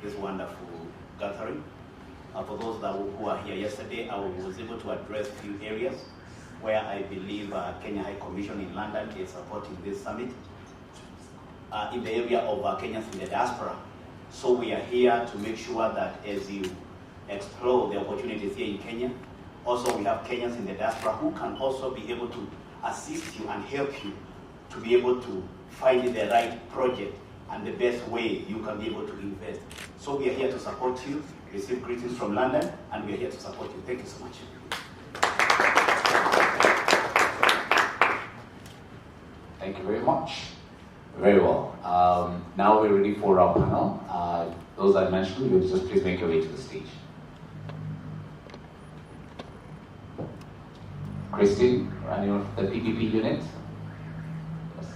this wonderful gathering. For those who are here yesterday, I was able to address a few areas where I believe Kenya High Commission in London is supporting this summit in the area of Kenyans in the diaspora. So we are here to make sure that as you explore the opportunities here in Kenya, also we have Kenyans in the diaspora who can also be able to assist you and help you to be able to find the right project and the best way you can be able to invest. So we are here to support you. Receive greetings from London, and we are here to support you. Thank you so much. Thank you very much. Very well. Now we're ready for our panel. Those I mentioned, you just please make your way to the stage. Christine, running the PPP unit. Yes.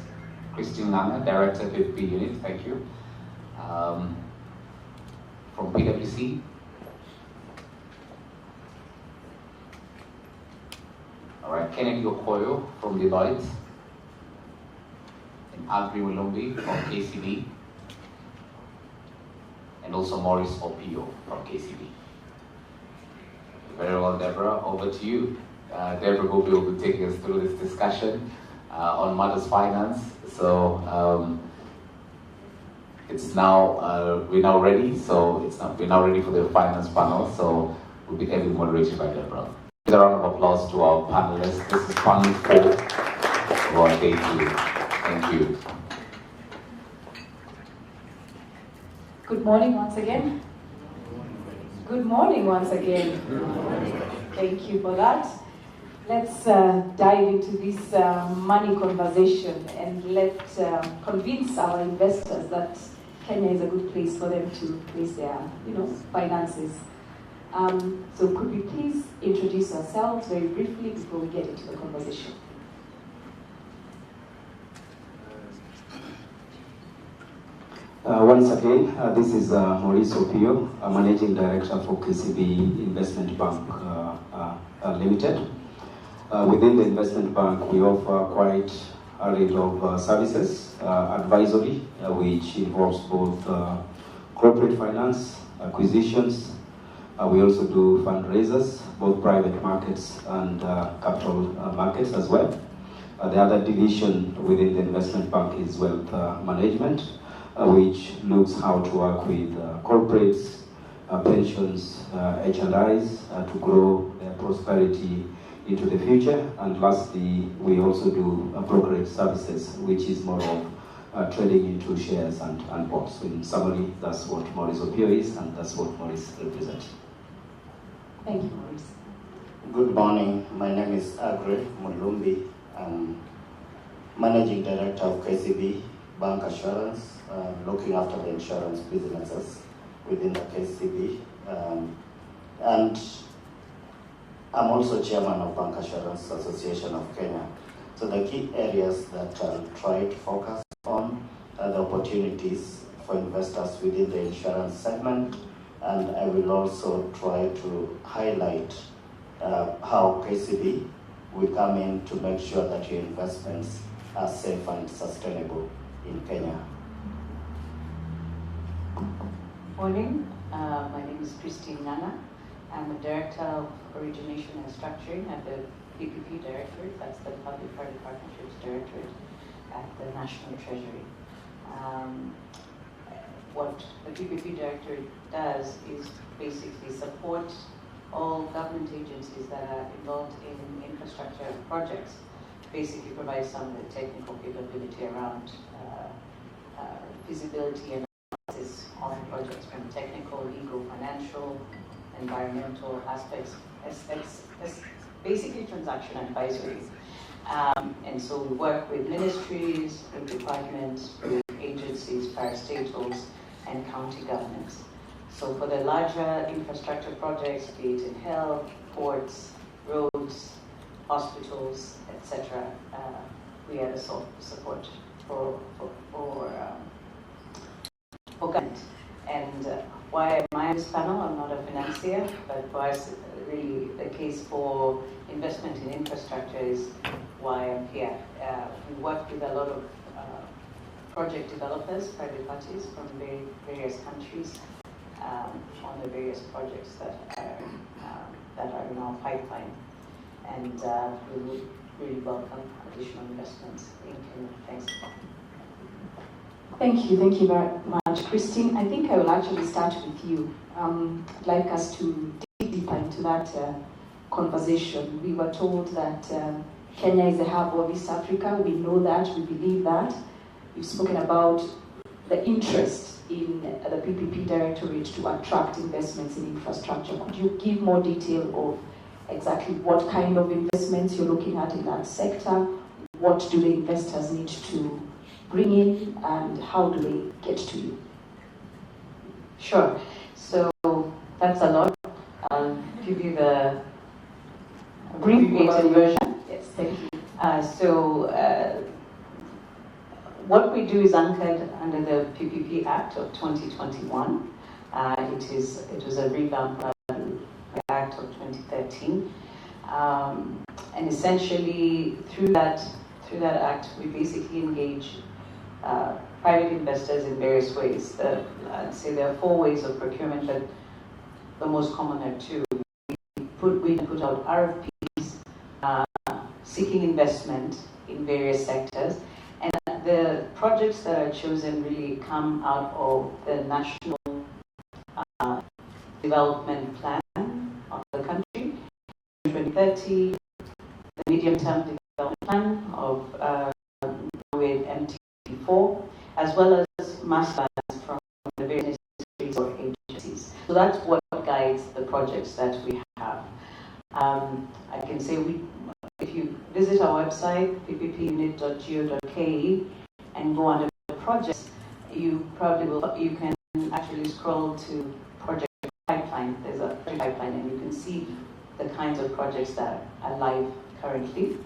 Christine Nana, Director PPP unit, thank you. From PwC. All right, Kennedy Okoyo from Deloitte. And Agri Wilumbi from KCB. And also Maurice Opio from KCB. Very well, Deborah, over to you. Deborah Gobi will be taking us through this discussion on matters finance. So it's now we're now ready. So we're now ready for the finance panel. So we'll be heavily moderated by Deborah. Give a round of applause to our panelists. This is panel 4 of our day 2. Thank you. Good morning once again. Good morning once again. Thank you for that. Let's dive into this money conversation and let's convince our investors that Kenya is a good place for them to place their, finances. So could we please introduce ourselves very briefly before we get into the conversation? Once again, this is Maurice Opio, Managing Director for KCB Investment Bank Limited. Within the investment bank, we offer quite a range of services, advisory, which involves both corporate finance, acquisitions. We also do fundraisers, both private markets and capital markets as well. The other division within the investment bank is wealth management, which looks how to work with corporates, pensions, HLIs to grow their prosperity into the future. And lastly, we also do brokerage services, which is more of trading into shares and bonds. So in summary, that's what Maurice Opio is, and that's what Maurice represents. Thank you, Maurice. Good morning. My name is Agri Mulumbi. I'm Managing Director of KCB Bank Assurance, looking after the insurance businesses within the KCB. And I'm also Chairman of Bank Assurance Association of Kenya. So the key areas that I'll try to focus on are the opportunities for investors within the insurance segment, and I will also try to highlight how KCB will come in to make sure that your investments are safe and sustainable in Kenya. Morning, my name is Christine Nana. I'm the Director of Origination and Structuring at the PPP Directorate, that's the Public-Private Partnerships Directorate at the National Treasury. What the PPP Directorate does is basically support all government agencies that are involved in infrastructure projects, basically provide some of the technical capability around feasibility and analysis of projects from technical, legal, financial, environmental aspects, basically transaction advisory. And so we work with ministries, with departments, with agencies, parastatals, and county governments. So for the larger infrastructure projects, be it in health, ports, roads, hospitals, etc., we are the support for government. And why am I on this panel? I'm not a financier, but why is really the case for investment in infrastructure is why I'm here. We work with a lot of project developers, private parties from various countries, on the various projects that are in our pipeline. And we would really welcome additional investments in Kenya. Thanks. Thank you very much. Christine, I think I will actually start with you. I'd like us to dig deeper into that conversation. We were told that Kenya is the hub of East Africa. We know that, we believe that. You've spoken about the interest in the PPP Directorate to attract investments in infrastructure. Could you give more detail of exactly what kind of investments you're looking at in that sector? What do the investors need to bring in, and how do they get to you? Sure. So that's a lot. I'll give you the abbreviated version. Yes, thank you. What we do is anchored under the PPP Act of 2021. It was a revamped Act of 2013, and essentially through that act, we basically engage private investors in various ways. I'd say there are 4 ways of procurement, but the most common are 2. We put out RFPs seeking investment in various sectors, and the projects that are chosen really come out of the national development plan of the country, 2030, the medium-term development plan of with MT4, as well as master plans from the various ministries or agencies. So that's what guides the projects that we have. I can say if you visit our website, pppunit.go.ke, and go under the projects, you can actually scroll to project pipeline. There's a project pipeline, and you can see the kinds of projects that are live currently.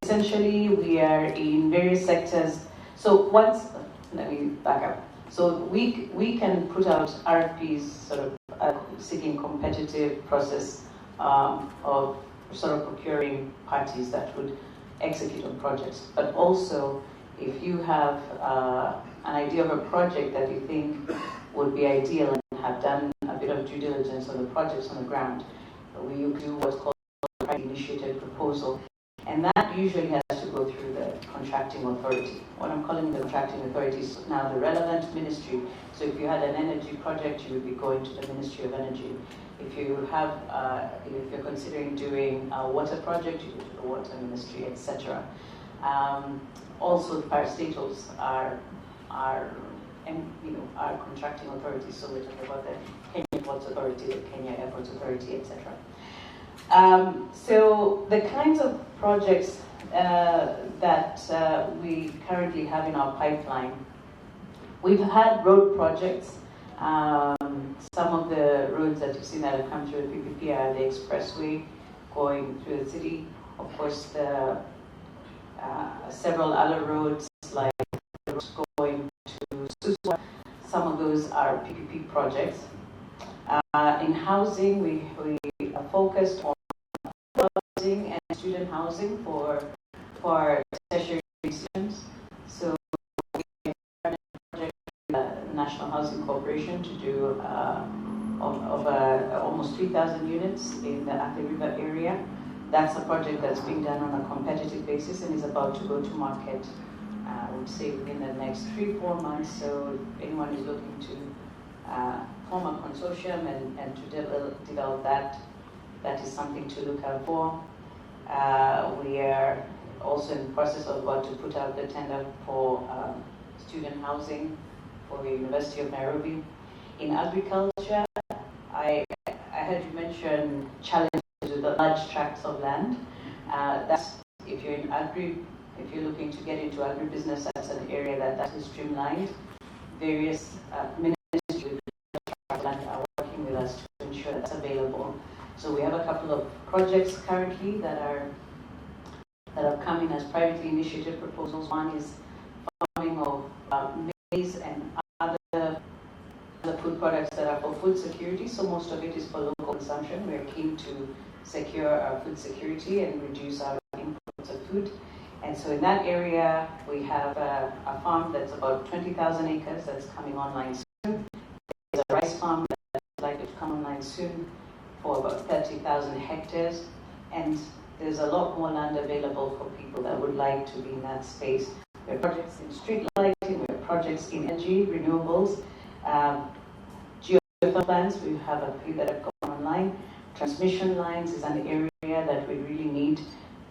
Essentially, we are in various sectors. So let me back up. So we can put out RFPs, sort of seeking competitive process of sort of procuring parties that would execute on projects. But also, if you have an idea of a project that you think would be ideal and have done a bit of due diligence on the projects on the ground, we do what's called a initiated proposal. And that usually has to go through the contracting authority. What I'm calling the contracting authority is now the relevant ministry. So if you had an energy project, you would be going to the Ministry of Energy. If you have, if you're considering doing a water project, you go to the Water Ministry, etc. Also, the parastatals are contracting authorities. So we're talking about the Kenya Ports Authority, the Kenya Airports Authority, etc. So the kinds of projects that we currently have in our pipeline, we've had road projects. Some of the roads that you've seen that have come through the PPP are the expressway going through the city. Of course, the several other roads like the roads going to Suswa. Some of those are PPP projects. In housing, we are focused on housing and student housing for tertiary students. So we have a project with the National Housing Corporation to do almost 3,000 units in the Athi River area. That's a project that's being done on a competitive basis and is about to go to market, I would say, within the next 3-4 months. So if anyone is looking to form a consortium and to develop that is something to look out for. We are also in the process of about to put out the tender for student housing for the University of Nairobi. In agriculture, I heard you mention challenges with the large tracts of land. That's if you're in if you're looking to get into agribusiness, that's an area that is streamlined. Various ministries are working with us to ensure that's available. So we have a couple of projects currently that are coming as privately initiated proposals. One is farming of maize and other food products that are for food security. So most of it is for local consumption. We're keen to secure our food security and reduce our imports of food. And so in that area, we have a farm that's about 20,000 acres that's coming online soon. for about 30,000 hectares, and there's a lot more land available for people that would like to be in that space. We have projects in street lighting, we have projects in energy, renewables, geothermal plants, we have a few that have gone online. Transmission lines is an area that we really need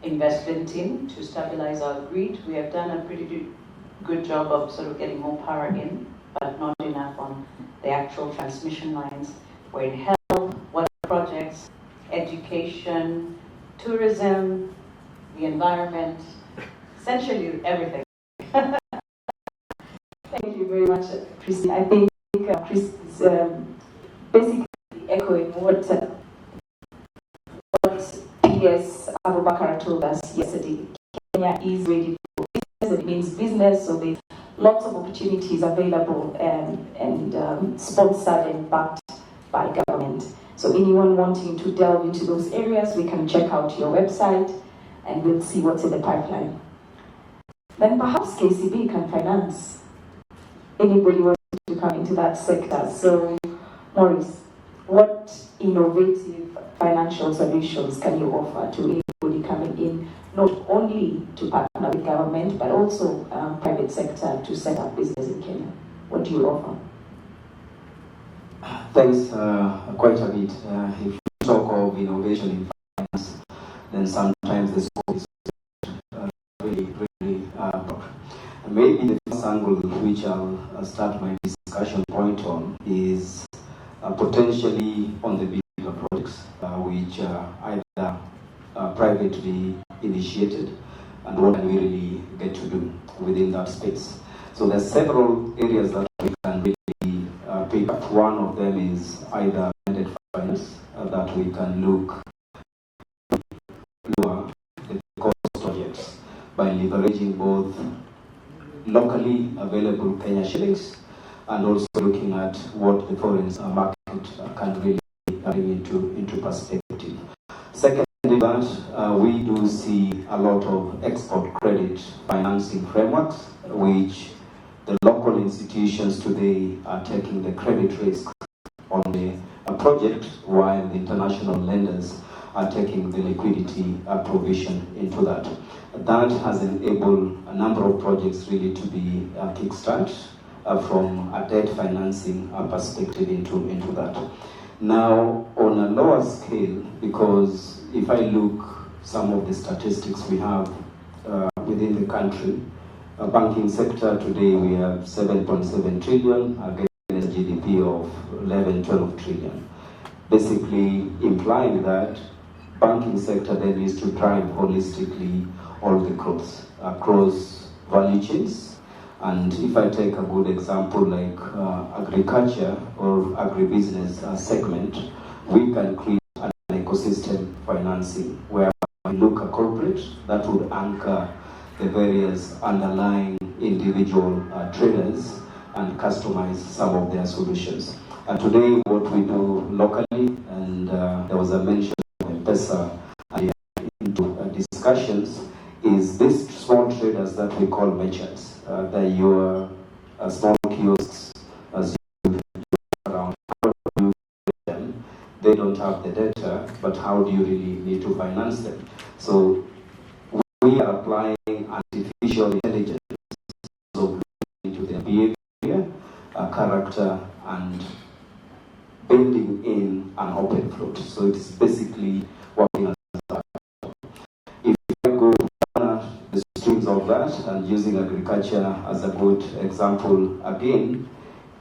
investment in to stabilize our grid. We have done a pretty good job of sort of getting more power in, but not enough on the actual transmission lines. We're in health, water projects, education, tourism, the environment, essentially everything. Thank you very much, Christine. I think Chris is basically echoing what PS Abubakar told us yesterday. Kenya is ready for business. It means business, so there's lots of opportunities available and sponsored and backed by government. So anyone wanting to delve into those areas, we can check out your website and we'll see what's in the pipeline. Then perhaps KCB can finance anybody wants to come into that sector. So, Maurice, what innovative financial solutions can you offer to anybody coming in, not only to partner with government, but also private sector to set up business in Kenya? What do you offer? Thanks quite a bit. If you talk of innovation in finance, then sometimes the scope is really broad. Maybe the first angle which I'll start my discussion point on is potentially on the bigger projects which are either privately initiated, and what can we really get to do within that space. So there's several areas that we can really pick up. One of them is either blended finance that we can look lower the cost projects by leveraging both locally available Kenya shillings and also looking at what the foreign market can really bring into perspective. Second, that we do see a lot of export credit financing frameworks, which the local institutions today are taking the credit risk on the project, while the international lenders are taking the liquidity provision into that. That has enabled a number of projects really to be kickstart from a debt financing perspective into that. Now, on a lower scale, because if I look some of the statistics we have within the country, banking sector today we have 7.7 trillion against a GDP of 11-12 trillion. Basically implying that banking sector then needs to drive holistically all the growth across value chains. And if I take a good example like agriculture or agribusiness segment, we can create an ecosystem financing where we look at corporate that would anchor the various underlying individual traders and customize some of their solutions. And today what we do locally, and there was a mention of M-Pesa into discussions, is these small traders that we call merchants. That your small kiosks, as you around, how do you them? They don't have the data, but how do you really need to finance them? So we are applying artificial intelligence into their behavior, character, and building in an open float. So it's basically working as that. If I go down the streams of that, and using agriculture as a good example again,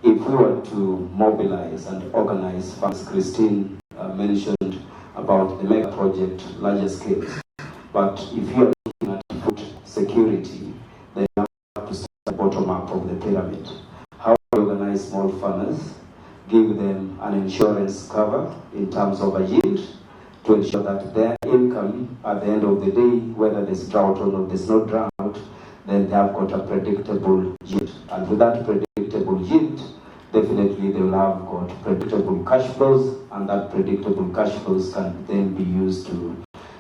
if we were to mobilize and organize funds, Christine mentioned about the mega project, larger scale. But if you are looking at food security, then you have to start the bottom up of the pyramid. How do you organize small farmers, give them an insurance cover in terms of a yield to ensure that their income at the end of the day, whether there's drought or not, there's no drought, then they have got a predictable yield. And with that predictable yield, definitely they will have got predictable cash flows, and that predictable cash flows can then be used to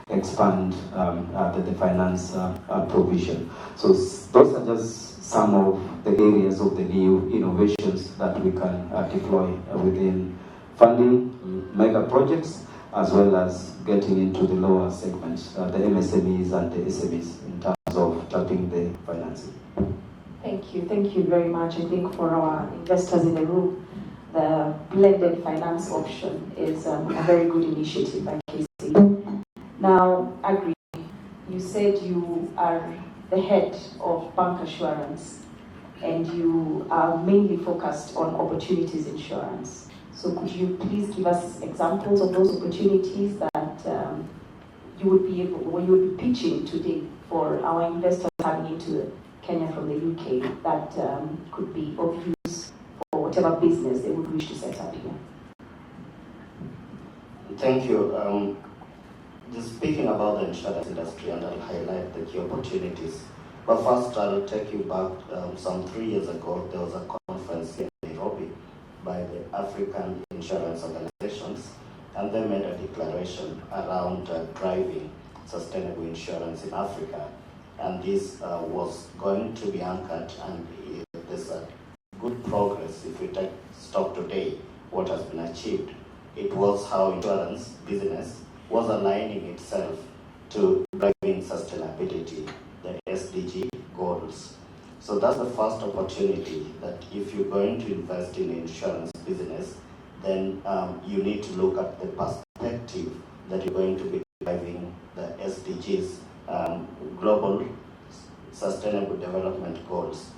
expand the finance provision. So those are just some of the areas of the new innovations that we can deploy within funding mega projects, as well as getting into the lower segments, the MSMEs and the SMEs, in terms of tapping the financing. Thank you very much. I think for our investors in the room, the blended finance option is a very good initiative by KCB. Now, Agri, you said you are the head of bank assurance and you are mainly focused on opportunities insurance. So could you please give us examples of those opportunities that you would be able, or you would be pitching today for our investors coming into Kenya from the UK that could be of use for whatever business they would wish to set up here? Thank you. Just speaking about the insurance industry, and I'll highlight the key opportunities. But first, I'll take you back some 3 years ago. There was a conference in Nairobi by the African insurance organizations, and they made a declaration around driving sustainable insurance in Africa. And this was going to be anchored, and there's a good progress if we take stock today, what has been achieved. It was how insurance business was aligning itself to driving sustainability, the SDG goals. So that's the first opportunity, that if you're going to invest in insurance business, then you need to look at the perspective that you're going to be driving the SDGs, Global Sustainable Development Goals.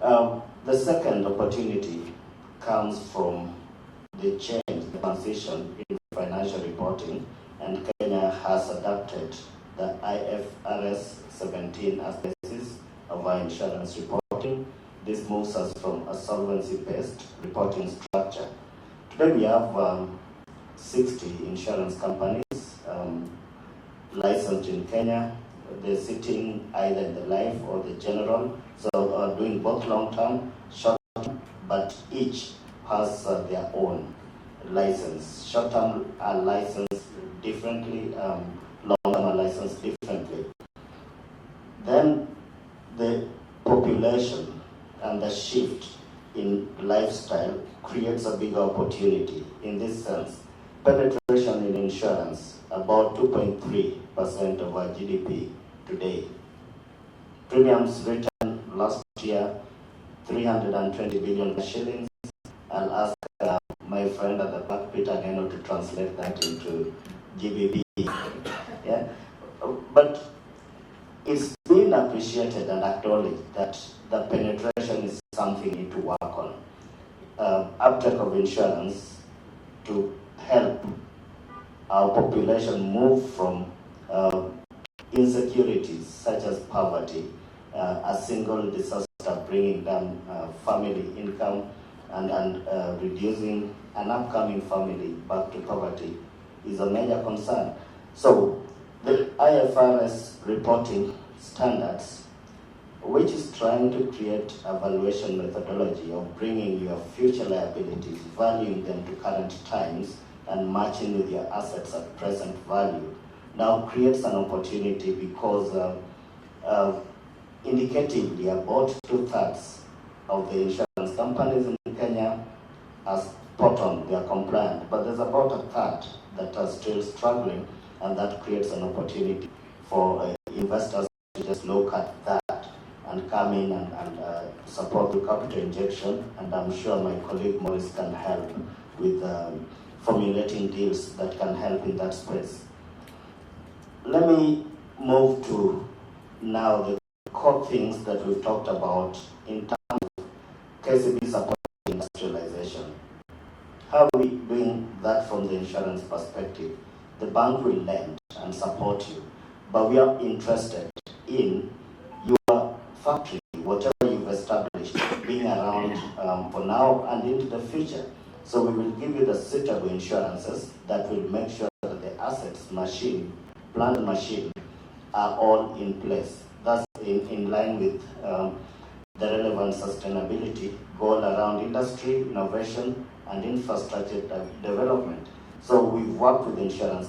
The second opportunity comes from the change, the transition in financial reporting, and Kenya has adopted the IFRS 17 as the basis of our insurance reporting. This moves us from a solvency-based reporting structure. Today we have 60 insurance companies licensed in Kenya. They're sitting either in the life or the general, so doing both long-term, short-term, but each has their own license. Short-term are licensed differently, long-term are licensed differently. Then the population and the shift in lifestyle creates a bigger opportunity. In this sense, penetration in insurance, about 2.3% of our GDP today. Premiums written last year, 320 billion shillings. I'll ask my friend at the back, Peter Geno, to translate that into GBP. Yeah? But it's been appreciated and acknowledged that the penetration is something we need to work on. Uptake of insurance to help our population move from insecurities such as poverty, a single disaster bringing down family income, and reducing an upcoming family back to poverty is a major concern. So the IFRS reporting standards, which is trying to create a valuation methodology of bringing your future liabilities, valuing them to current times, and matching with your assets at present value, now creates an opportunity because indicatively about 2/3 of the insurance companies in Kenya are spot on, they are compliant, but there's about 1/3 that are still struggling, and that creates an opportunity for investors to just look at that and come in and support the capital injection. And I'm sure my colleague Maurice can help with formulating deals that can help in that space. Let me move to now the core things that we've talked about in terms of KCB supporting industrialization. How are we doing that from the insurance perspective? The bank will lend and support you, but we are interested in your factory, whatever you've established, being around for now and into the future. So we will give you the suitable insurances that will make sure that the assets, machine, plant and machine are all in place. That's in line with the relevant sustainability goal around industry, innovation, and infrastructure development. So we've worked with insurance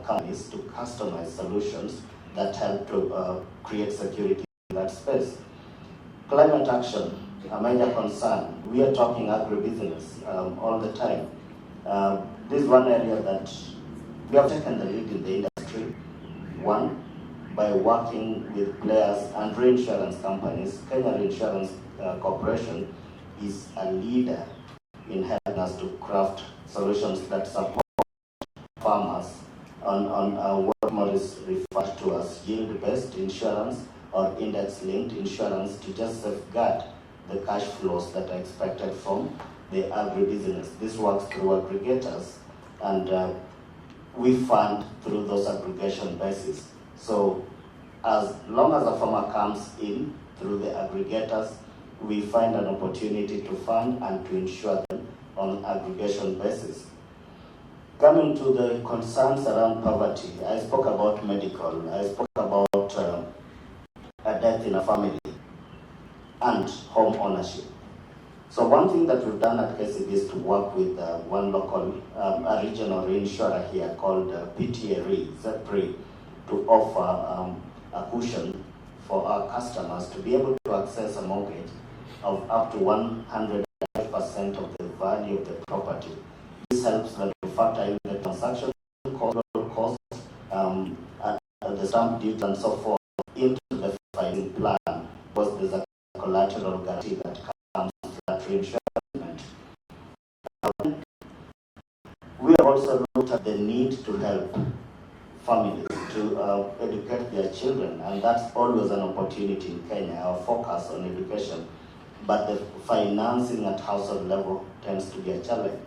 companies to customize solutions that help to create security in that space. Climate action, a major concern. We are talking agribusiness all the time. This is one area that we have taken the lead in the industry. One, by working with players and reinsurance companies. Kenya Reinsurance Corporation is a leader in helping us to craft solutions that support farmers on what Maurice referred to as yield-based insurance or index-linked insurance to just safeguard the cash flows that are expected from the agribusiness. This works through aggregators, and we fund through those aggregation bases. So as long as a farmer comes in through the aggregators, we find an opportunity to fund and to insure them on aggregation basis. Coming to the concerns around poverty, I spoke about medical, I spoke about a death in a family and home ownership. So one thing that we've done at KCB is to work with one local, a regional reinsurer here called PTA Re, to offer a cushion for our customers to be able to access a mortgage of up to 105% of the value of the property. This helps them to factor in the transaction cost, the stamp duty and so forth into the financing plan, because there's a collateral guarantee that comes with that reinsurance. We also looked at the need to help families to educate their children, and that's always an opportunity in Kenya, our focus on education. But the financing at household level tends to be a challenge.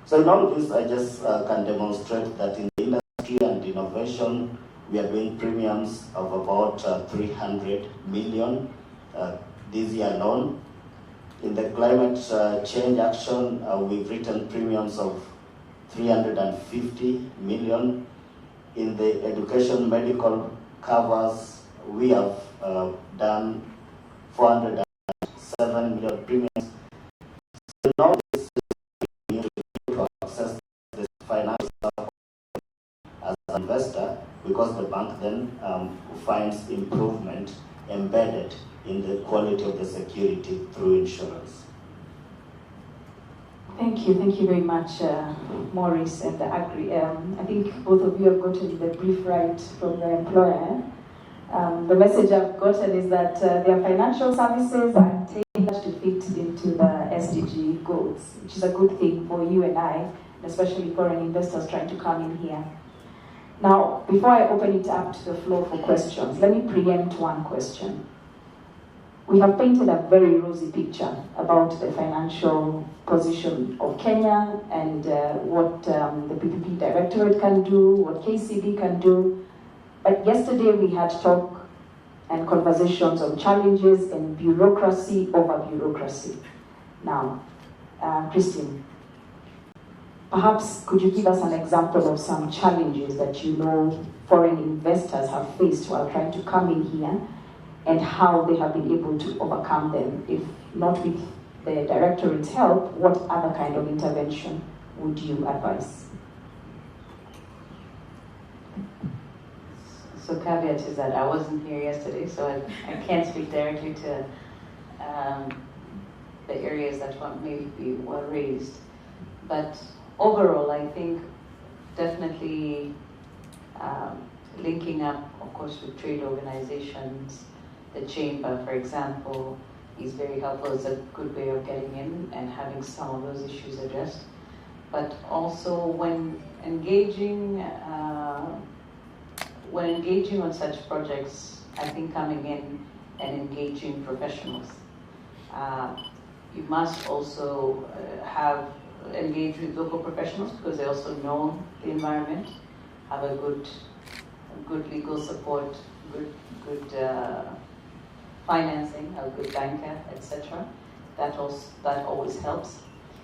So in all of this, I just can demonstrate that in the industry and innovation, we are doing premiums of about 300 million this year alone. In the climate change action, we've written premiums of 350 million. In the education medical covers, we have done 407 million premiums. So now this is to access this financial support as an investor, because the bank then finds improvement embedded in the quality of the security through insurance. Thank you very much, Maurice and the Agri. I think both of you have gotten the brief right from the employer. The message I've gotten is that their financial services are tailored to fit into the SDG goals, which is a good thing for you and I, and especially foreign investors trying to come in here. Now, before I open it up to the floor for questions, let me preempt one question. We have painted a very rosy picture about the financial position of Kenya and what the PPP Directorate can do, what KCB can do. But yesterday we had talk and conversations on challenges and bureaucracy over bureaucracy. Now, Christine, perhaps could you give us an example of some challenges that you know foreign investors have faced while trying to come in here, and how they have been able to overcome them? If not with the Directorate's help, what other kind of intervention would you advise? So caveat is that I wasn't here yesterday, so I can't speak directly to the areas that maybe were raised. But overall, I think definitely linking up, of course, with trade organizations. The chamber, for example, is very helpful. It's a good way of getting in and having some of those issues addressed. But also when engaging on such projects, I think coming in and engaging professionals. You must also engage with local professionals, because they also know the environment, have a good legal support, good financing, a good banker, etc. That always helps.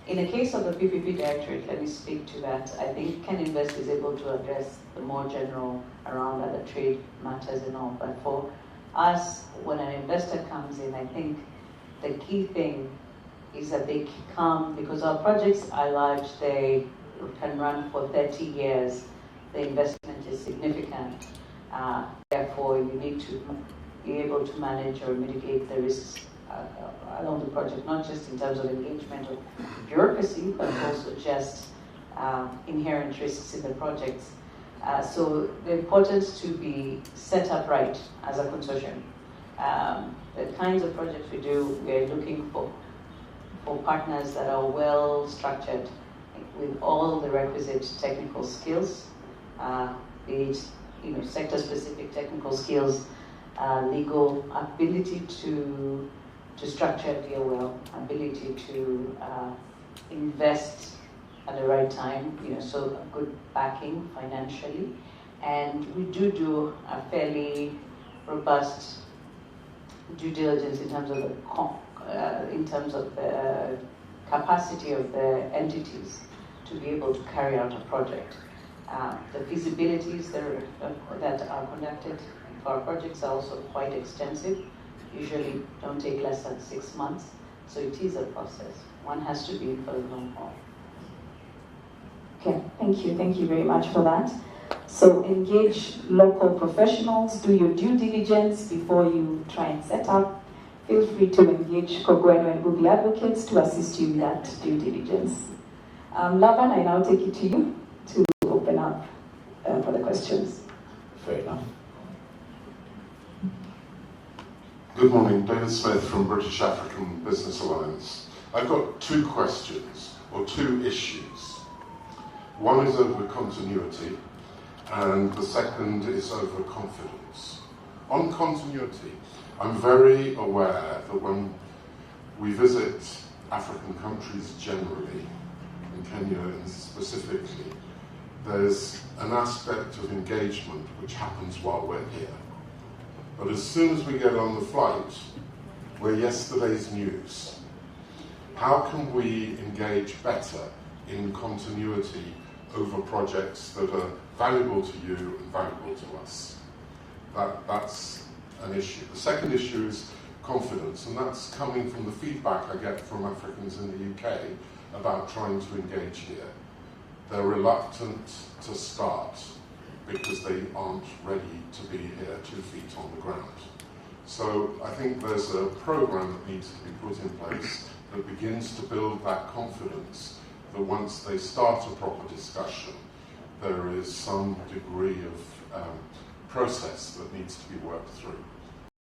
In the case of the PPP Directorate, let me speak to that. I think Ken Invest is able to address the more general around other trade matters and all. But for us, when an investor comes in, I think the key thing is that they come, because our projects are large, they can run for 30 years. The investment is significant. Therefore, you need to be able to manage or mitigate the risks along the project, not just in terms of engagement of bureaucracy, but also just inherent risks in the projects. So the importance to be set up right as a consortium. The kinds of projects we do, we are looking for partners that are well structured with all the requisite technical skills, be it sector-specific technical skills, legal ability to structure a deal well, ability to invest at the right time, so a good backing financially. And we do a fairly robust due diligence in terms of the capacity of the entities to be able to carry out a project. The feasibilities that are conducted for our projects are also quite extensive, usually don't take less than 6 months, so it is a process. One has to be in for the long haul. Okay, thank you very much for that. So engage local professionals, do your due diligence before you try and set up. Feel free to engage Kogweno and Bubi advocates to assist you with that due diligence. Laban, I now take it to you to open up for the questions. Fair enough. Good morning, David Smith from British African Business Alliance. I've got 2 questions, or 2 issues. One is over continuity, and the second is over confidence. On continuity, I'm very aware that when we visit African countries generally, and Kenya specifically, there's an aspect of engagement which happens while we're here. But as soon as we get on the flight, we're yesterday's news. How can we engage better in continuity over projects that are valuable to you and valuable to us? That's an issue. The second issue is confidence, and that's coming from the feedback I get from Africans in the UK about trying to engage here. They're reluctant to start because they aren't ready to be here 2 feet on the ground. So I think there's a program that needs to be put in place that begins to build that confidence that once they start a proper discussion, there is some degree of process that needs to be worked through.